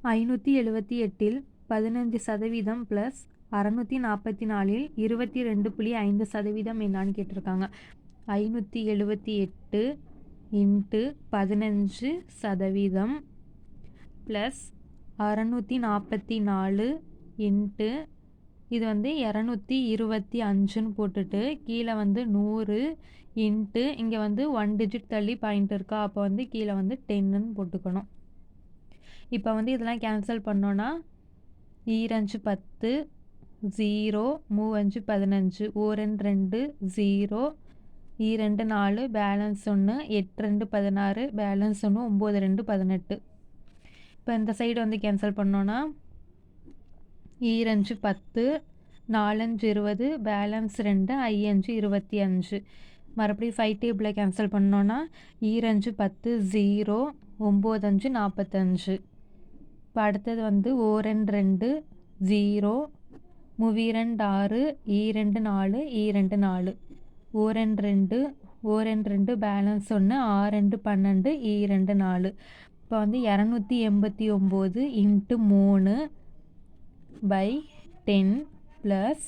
578 15% plus 644 22.5% என்னான்னு கேட்டிருக்காங்க. 578 into 15% plus 644 into இது வந்து 225ன்னு போட்டுட்டு கீழே வந்து 100 இன்ட்டு இங்கே வந்து 1 டிஜிட் தள்ளி பாயிண்ட் இருக்கா, அப்போ வந்து கீழே வந்து 10ன்னு போட்டுக்கணும். இப்போ வந்து இதெல்லாம் கேன்சல் பண்ணோன்னா 2 10 0 3 15 1 2 0 2 4 பேலன்ஸ் 1 8 2 16 பேலன்ஸ் 1 9 2 18. இப்போ இந்த சைடு வந்து கேன்சல் பண்ணோன்னா 2 10 4 20 பேலன்ஸ் 2 5 25. மறுபடியும் 5 டேபிளை கேன்சல் பண்ணோன்னா 2 10 0 9 5 45. இப்போ அடுத்தது வந்து 1 2 0 3 6 2 4 2 4 1 2 1 2 பேலன்ஸ் 1 6 12 2 4. இப்போ வந்து 289 into 3 by 10 plus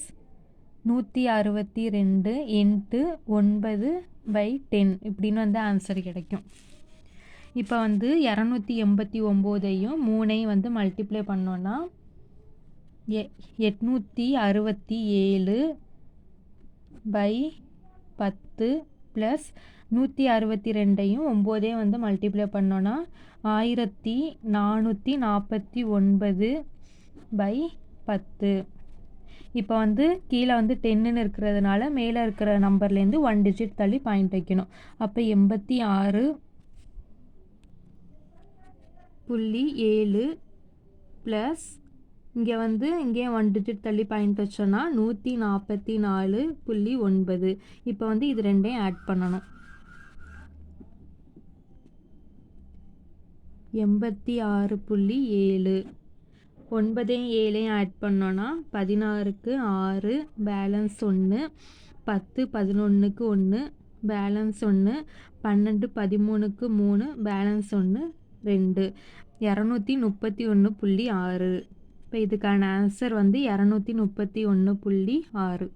162 into 9 by 10 இப்படின்னு வந்து ஆன்சர் கிடைக்கும். இப்போ வந்து 289ஐயும் 3ஐயும் வந்து மல்டிப்ளை பண்ணோன்னா 867 பை 10 ப்ளஸ் 162ஐயும் 9ஐயும் வந்து மல்டிப்ளை பண்ணோன்னா 1449 பை 10. இப்போ வந்து கீழே வந்து 10ன்னு இருக்கிறதுனால மேலே இருக்கிற நம்பர்லேருந்து 1 டிஜிட் தள்ளி பாயிண்ட் வைக்கணும். அப்போ 86.7 ப்ளஸ் இங்கே வந்து இங்கே 1 டிஜிட் தள்ளி பாயிண்ட் வச்சோன்னா 144.9. இப்போ வந்து இது ரெண்டையும் ஆட் பண்ணணும். 86.7 9ஐயும் 7ஐயும் ஆட் பண்ணோன்னா 16க்கு 6 பேலன்ஸ் 1 10 11க்கு 1 பேலன்ஸ் 1 12 13க்கு 3 பேலன்ஸ் 1 2 231.6. இப்போ இதுக்கான ஆன்சர் வந்து 231.6.